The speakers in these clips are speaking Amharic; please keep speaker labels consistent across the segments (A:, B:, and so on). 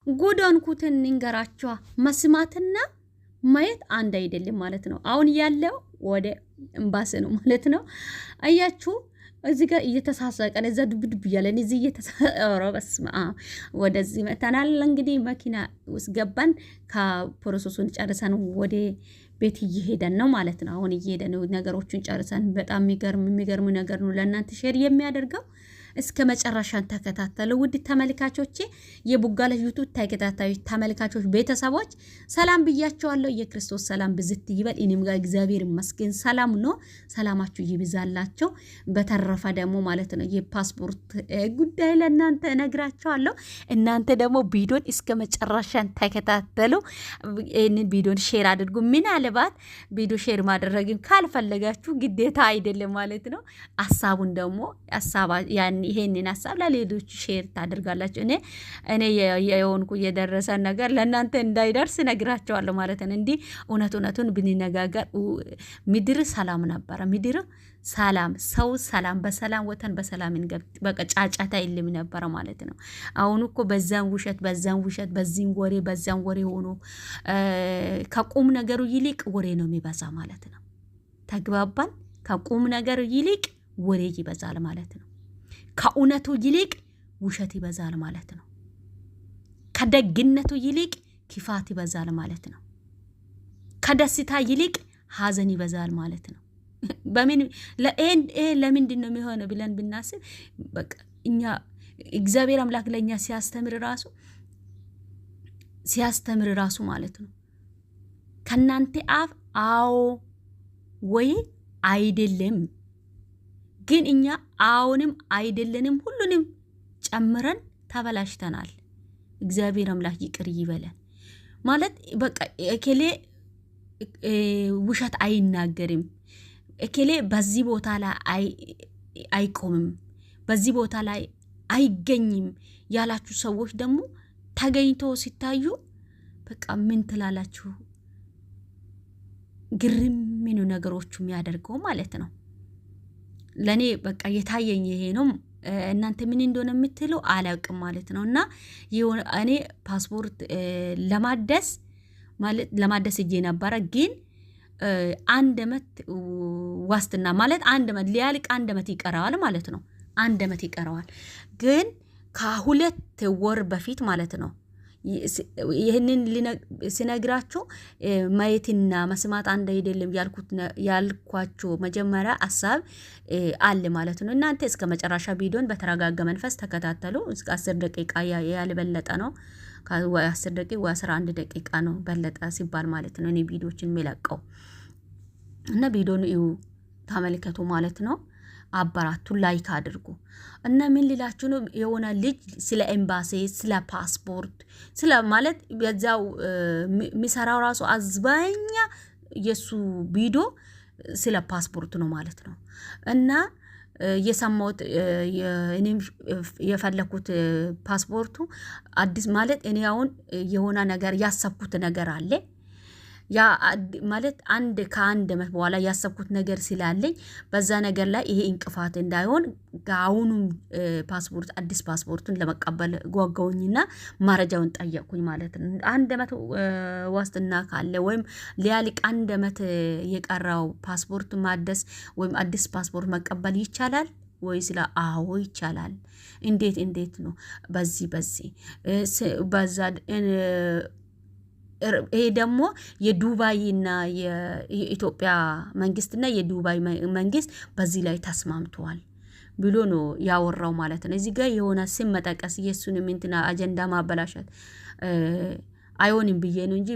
A: ጉዳንኩትን ንገራቸው መስማትና ማየት አንድ አይደለም ማለት ነው። አሁን ያለው ወደ እምባሰ ነው ማለት ነው። አያችሁ እዚህ ጋር እየተሳሳቀ ለዛ ድብድብ እያለን እዚህ እየተሳረ በስማ ወደዚህ መተናል። እንግዲህ መኪና ውስጥ ገባን። ከፕሮሰሱን ጨርሰን ወደ ቤት እየሄደን ነው ማለት ነው። አሁን እየሄደን ነው ነገሮችን ጨርሰን። በጣም የሚገርም ነገር ነው ለእናንተ ሼር የሚያደርገው። እስከ መጨረሻን ተከታተሉ ውድ ተመልካቾቼ፣ የቡጋለ ዩቲዩብ ተከታታዮች ተመልካቾች ቤተሰቦች ሰላም ብያቸዋለሁ። የክርስቶስ ሰላም ብዝት ይበል። እኔም ጋር እግዚአብሔር ይመስገን ሰላም ነው። ሰላማችሁ ይብዛላችሁ። በተረፈ ደግሞ ማለት ነው የፓስፖርት ጉዳይ ለእናንተ እነግራቸዋለሁ። እናንተ ደግሞ ቪዲዮን እስከ መጨረሻን ተከታተሉ። ይህንን ቪዲዮን ሼር አድርጉ። ምናልባት ቪዲዮ ሼር ማድረግን ካልፈለጋችሁ ግዴታ አይደለም ማለት ነው። ሀሳቡን ደግሞ ያን ይሄንን ሐሳብ ለሌሎች ሼር ታደርጋላችሁ። እኔ የሆንኩ የደረሰን ነገር ለእናንተ እንዳይደርስ ነግራቸዋለሁ ማለት ነው። እንዲህ እውነቱን ብንነጋገር ምድር ሰላም ነበረ። ምድር ሰላም፣ ሰው ሰላም፣ በሰላም ወተን በሰላም እንገብ፣ በቃ ጫጫታ የለም ነበረ ማለት ነው። አሁን እኮ በዛን ውሸት በዚህም ወሬ በዛን ወሬ ሆኖ ከቁም ነገሩ ይልቅ ወሬ ነው የሚበዛ ማለት ነው። ተግባባን? ከቁም ነገሩ ይልቅ ወሬ ይበዛል ማለት ነው። ከእውነቱ ይልቅ ውሸት ይበዛል ማለት ነው። ከደግነቱ ይልቅ ክፋት ይበዛል ማለት ነው። ከደስታ ይልቅ ሀዘን ይበዛል ማለት ነው። በምን ለምንድን ነው የሚሆነው ብለን ብናስብ በቃ እኛ እግዚአብሔር አምላክ ለኛ ሲያስተምር ራሱ ማለት ነው ከናንተ አፍ አዎ ወይ አይደለም፣ ግን እኛ አዎንም አይደለንም ሁሉንም ጨምረን ተበላሽተናል። እግዚአብሔር አምላክ ይቅር ይበለን ማለት በቃ እከሌ ውሸት አይናገርም፣ እከሌ በዚህ ቦታ ላይ አይቆምም፣ በዚህ ቦታ ላይ አይገኝም ያላችሁ ሰዎች ደግሞ ተገኝቶ ሲታዩ በቃ ምን ትላላችሁ? ግርም ምን ነገሮቹ የሚያደርገው ማለት ነው። ለኔ በቃ የታየኝ ይሄ ነው። እናንተ ምን እንደሆነ የምትለው አላውቅም ማለት ነው። እና እኔ ፓስፖርት ለማደስ እጄ ነበረ፣ ግን 1 ዓመት ዋስትና ማለት 1 ዓመት ሊያልቅ 1 ዓመት ይቀረዋል ማለት ነው። 1 ዓመት ይቀረዋል፣ ግን ከ2 ወር በፊት ማለት ነው ይህንን ሲነግራችሁ ማየትና መስማት አንድ አይደለም ያልኳችሁ መጀመሪያ ሐሳብ አለ ማለት ነው። እናንተ እስከ መጨረሻ ቪዲዮን በተረጋጋ መንፈስ ተከታተሉ። እስከ 10 ደቂቃ ያልበለጠ ነው። ከ10 ደቂቃ ወይ 11 ደቂቃ ነው በለጠ ሲባል ማለት ነው እኔ ቪዲዮችን የሚለቀው እና ቪዲዮን ተመልከቱ ማለት ነው። አበራቱ ላይክ አድርጉ እና ምን ሊላችሁ ነው የሆነ ልጅ ስለ ኤምባሲ ስለ ፓስፖርት ስለ ማለት በዛው የሚሰራው ራሱ አዝባኛ የሱ ቪዲዮ ስለ ፓስፖርት ነው ማለት ነው። እና የሰማሁት እኔም የፈለኩት ፓስፖርቱ አዲስ ማለት እኔ አሁን የሆነ ነገር ያሰብኩት ነገር አለ ያ ማለት ከአንድ ዓመት በኋላ ያሰብኩት ነገር ስላለኝ በዛ ነገር ላይ ይሄ እንቅፋት እንዳይሆን ጋውኑም ፓስፖርት አዲስ ፓስፖርቱን ለመቀበል ጓጓውኝና ማረጃውን ጠየቅኩኝ ማለት ነው። 1 ዓመት ዋስትና ካለ ወይም ሊያልቅ 1 ዓመት የቀረው ፓስፖርት ማደስ ወይም አዲስ ፓስፖርት መቀበል ይቻላል ወይ? ስለ አዎ ይቻላል። እንዴት ነው? በዚህ በዛ ይሄ ደግሞ የዱባይና የኢትዮጵያ መንግስትና የዱባይ መንግስት በዚህ ላይ ተስማምተዋል ብሎ ነው ያወራው ማለት ነው። እዚህ ጋር የሆነ ስም መጠቀስ የሱን እንትና አጀንዳ ማበላሸት አይሆንም ብዬ ነው እንጂ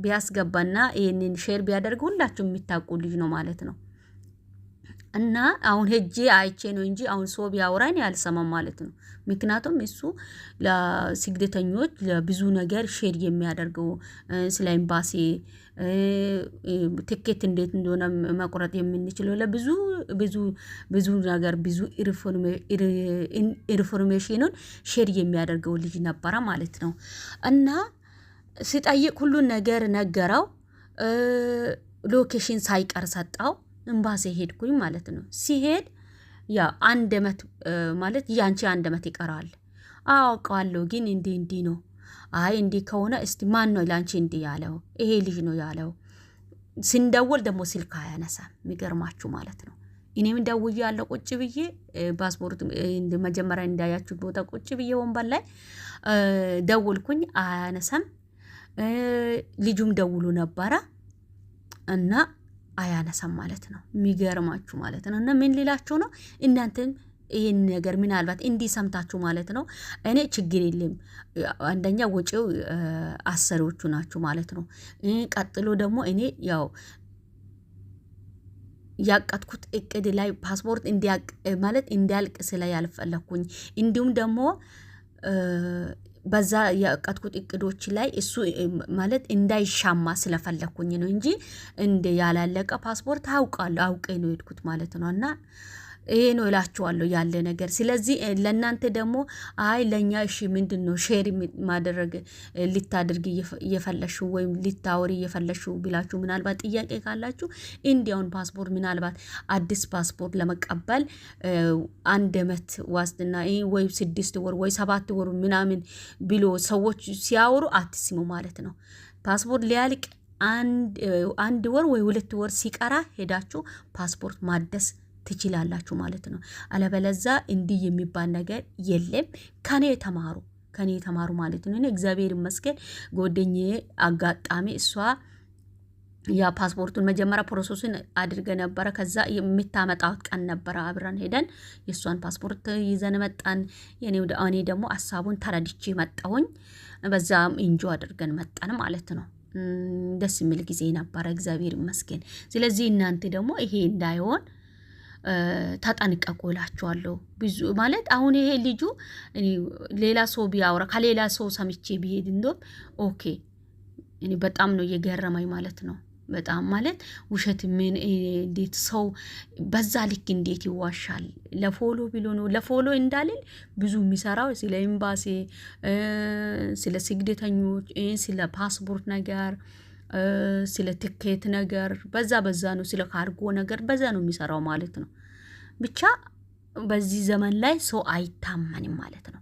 A: ቢያስገባና ይሄንን ሼር ቢያደርግ ሁላችሁም የሚታቁ ልጅ ነው ማለት ነው። እና አሁን ሄጄ አይቼ ነው እንጂ አሁን ሰው ቢያወራኝ ያልሰማም ማለት ነው። ምክንያቱም እሱ ለስግደተኞች ለብዙ ነገር ሼር የሚያደርገው ስለ ኤምባሲ ትኬት እንዴት እንደሆነ መቁረጥ የምንችለው ለብዙ ነገር ብዙ ኢንፎርሜሽኑን ሼር የሚያደርገው ልጅ ነበረ ማለት ነው። እና ሲጠይቅ ሁሉን ነገር ነገረው፣ ሎኬሽን ሳይቀር ሰጣው። ኤምባሲ ሄድኩኝ ማለት ነው። ሲሄድ ያ 1 ዓመት ማለት ያንቺ 1 ዓመት ይቀራል አውቀዋለሁ፣ ግን እንዲህ ነው አይ እንዲህ ከሆነ እስቲ ማን ነው ላንቺ እንዲህ ያለው? ይሄ ልጅ ነው ያለው። ስንደውል ደግሞ ስልክ አያነሳም። የሚገርማችሁ ማለት ነው። እኔም ደውዬ ያለው ቁጭ ብዬ ፓስፖርት መጀመሪያ እንዳያችሁ ቦታ ቁጭ ብዬ ወንበር ላይ ደውልኩኝ፣ አያነሳም። ልጁም ደውሉ ነበረ እና አያነሳም ማለት ነው። የሚገርማችሁ ማለት ነው። እና ምን ሊላችሁ ነው እናንተም ይሄን ነገር ምናልባት እንዲህ ሰምታችሁ ማለት ነው። እኔ ችግር የለም አንደኛ ወጪው አሰሪዎቹ ናችሁ ማለት ነው። ቀጥሎ ደግሞ እኔ ያው ያቀጥኩት እቅድ ላይ ፓስፖርት እንዲያልቅ ስለ ያልፈለኩኝ እንዲሁም ደግሞ በዛ ያቀጥኩት እቅዶች ላይ እሱ ማለት እንዳይሻማ ስለፈለኩኝ ነው እንጂ እንደ ያላለቀ ፓስፖርት አውቄ ነው የሄድኩት ማለት ነው። እና ይሄ ነው እላችኋለሁ ያለ ነገር። ስለዚህ ለእናንተ ደግሞ አይ ለእኛ እሺ ምንድን ነው ሼር ማድረግ ልታደርግ እየፈለሹ ወይም ልታወሪ እየፈለሹ ቢላችሁ ምናልባት ጥያቄ ካላችሁ እንዲያውን ፓስፖርት ምናልባት አዲስ ፓስፖርት ለመቀበል 1 ዓመት ዋስትና ወይ 6 ወር ወይ 7 ወር ምናምን ብሎ ሰዎች ሲያወሩ አትስሙ ማለት ነው። ፓስፖርት ሊያልቅ 1 ወር ወይ 2 ወር ሲቀራ ሄዳችሁ ፓስፖርት ማደስ ትችላላችሁ ማለት ነው። አለበለዛ እንዲህ የሚባል ነገር የለም። ከኔ ተማሩ ማለት ነው። እግዚአብሔር ይመስገን ጓደኛዬ አጋጣሚ እሷ ያ ፓስፖርቱን መጀመሪያ ፕሮሰሱን አድርገ ነበረ። ከዛ የምታመጣው ቀን ነበረ አብረን ሄደን የሷን ፓስፖርት ይዘን መጣን። እኔ ደግሞ ሐሳቡን ተረድቼ መጣሁኝ። በዛም ኢንጆ አድርገን መጣን ማለት ነው። ደስ የሚል ጊዜ ነበረ እግዚአብሔር ይመስገን። ስለዚህ እናንተ ደግሞ ይሄ እንዳይሆን ተጠንቀቁ እላችኋለሁ። ብዙ ማለት አሁን ይሄ ልጁ ሌላ ሰው ቢያወራ ከሌላ ሰው ሰምቼ ቢሄድ እንደውም ኦኬ እኔ በጣም ነው የገረመኝ ማለት ነው። በጣም ማለት ውሸት ምን እንዴት ሰው በዛ ልክ እንዴት ይዋሻል? ለፎሎ ብሎ ነው ለፎሎ እንዳልል ብዙ የሚሰራው ስለ ኤምባሲ፣ ስለ ስግደተኞች፣ ስለ ፓስፖርት ነገር፣ ስለ ትኬት ነገር በዛ ነው፣ ስለ ካርጎ ነገር በዛ ነው የሚሰራው ማለት ነው። ብቻ በዚህ ዘመን ላይ ሰው አይታመንም ማለት ነው።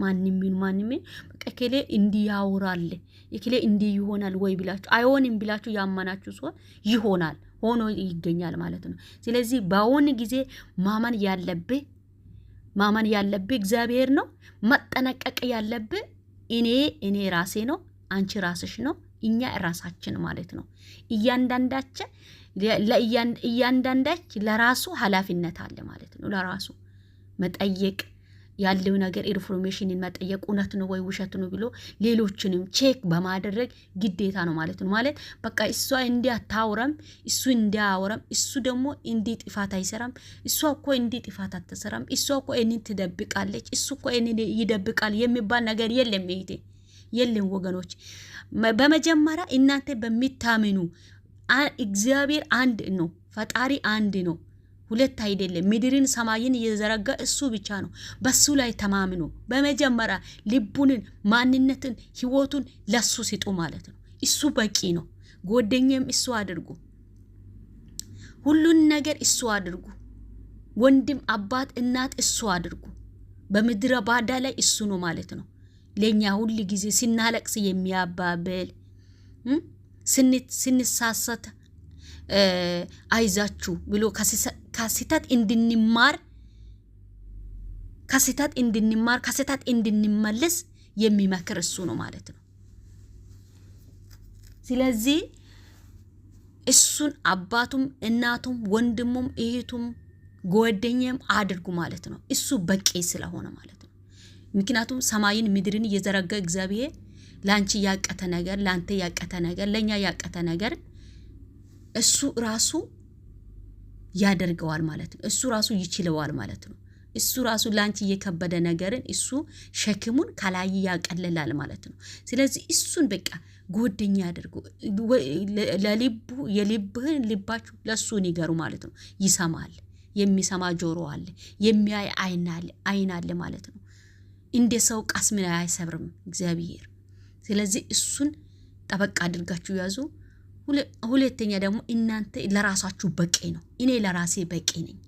A: ማንም በቃ ከሌ እንዲህ ያወራል የከሌ እንዲህ ይሆናል ወይ ብላችሁ አይሆንም ብላችሁ ያመናችሁ ሰው ይሆናል ሆኖ ይገኛል ማለት ነው። ስለዚህ በአሁን ጊዜ ማመን ያለብህ እግዚአብሔር ነው። መጠነቀቅ ያለብህ እኔ ራሴ ነው፣ አንቺ ራስሽ ነው፣ እኛ ራሳችን ማለት ነው። እያንዳንዳች ለራሱ ኃላፊነት አለ ማለት ነው። ለራሱ መጠየቅ ያለው ነገር ኢንፎርሜሽንን መጠየቅ እውነት ነው ወይ ውሸት ነው ብሎ ሌሎችንም ቼክ በማድረግ ግዴታ ነው ማለት ነው። ማለት በቃ እሷ እንዲያታውረም እሱ እንዲያወረም እሱ ደግሞ እንዲ ጥፋት አይሰራም፣ እሷ እኮ እንዲ ጥፋት አትሰራም፣ እሷ እኮ እኔን ትደብቃለች፣ እሱ እኮ እኔን ይደብቃል የሚባል ነገር የለም። የለም ወገኖች። በመጀመሪያ እናንተ በሚታመኑ እግዚአብሔር አንድ ነው፣ ፈጣሪ አንድ ነው፣ ሁለት አይደለም። ምድርን ሰማይን እየዘረጋ እሱ ብቻ ነው። በሱ ላይ ተማምኑ። በመጀመሪያ ልቡንን፣ ማንነትን፣ ህይወቱን ለሱ ስጡ ማለት ነው። እሱ በቂ ነው። ጓደኛም እሱ አድርጉ፣ ሁሉን ነገር እሱ አድርጉ። ወንድም፣ አባት፣ እናት እሱ አድርጉ። በምድረ ባዳ ላይ እሱ ነው ማለት ነው። ለኛ ሁሉ ጊዜ ስናለቅስ የሚያባብል ስንሳሳት አይዛችሁ ብሎ ከስህተት እንድንማር ከስህተት እንድንመለስ የሚመክር እሱ ነው ማለት ነው። ስለዚህ እሱን አባቱም እናቱም ወንድሙም እህቱም ጓደኛም አድርጉ ማለት ነው። እሱ በቂ ስለሆነ ማለት ነው። ምክንያቱም ሰማይን ምድርን እየዘረጋ እግዚአብሔር ላንቺ ያቀተ ነገር፣ ላንተ ያቀተ ነገር፣ ለኛ ያቀተ ነገር እሱ ራሱ ያደርገዋል ማለት ነው። እሱ ራሱ ይችለዋል ማለት ነው። እሱ ራሱ ላንቺ የከበደ ነገርን እሱ ሸክሙን ከላይ ያቀልላል ማለት ነው። ስለዚህ እሱን በቃ ጓደኛ ያድርጉ። የልብህን ልባችሁ ለሱ ንገሩ ማለት ነው። ይሰማል። የሚሰማ ጆሮ አለ፣ የሚያይ አይን አለ ማለት ነው። እንደ ሰው ቃስምን አይሰብርም እግዚአብሔር። ስለዚህ እሱን ጠበቅ አድርጋችሁ ያዙ። ሁለተኛ ደግሞ እናንተ ለራሳችሁ በቂ ነው። እኔ ለራሴ በቂ ነኝ።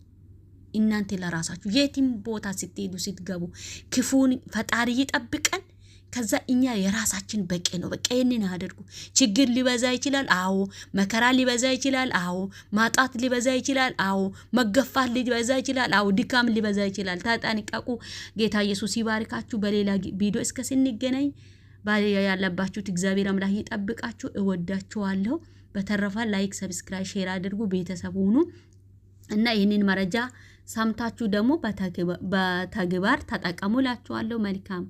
A: እናንተ ለራሳችሁ የትም ቦታ ስትሄዱ ስትገቡ ክፉን ፈጣሪ ይጠብቀን፣ ከዛ እኛ የራሳችን በቂ ነው። በቃ ይሄንን አድርጉ። ችግር ሊበዛ ይችላል፣ አዎ። መከራ ሊበዛ ይችላል፣ አዎ። ማጣት ሊበዛ ይችላል፣ አዎ። መገፋት ሊበዛ ይችላል፣ አዎ። ድካም ሊበዛ ይችላል። ተጠንቀቁ። ጌታ ኢየሱስ ይባርካችሁ። በሌላ ቪዲዮ እስከ ስንገናኝ ያለባችሁት እግዚአብሔር አምላክ ይጠብቃችሁ። እወዳችኋለሁ። በተረፈ ላይክ፣ ሰብስክራይብ፣ ሼር አድርጉ። ቤተሰብ ሁኑ እና ይህንን መረጃ ሰምታችሁ ደግሞ በተግባር ተጠቀሙላችኋለሁ። መልካም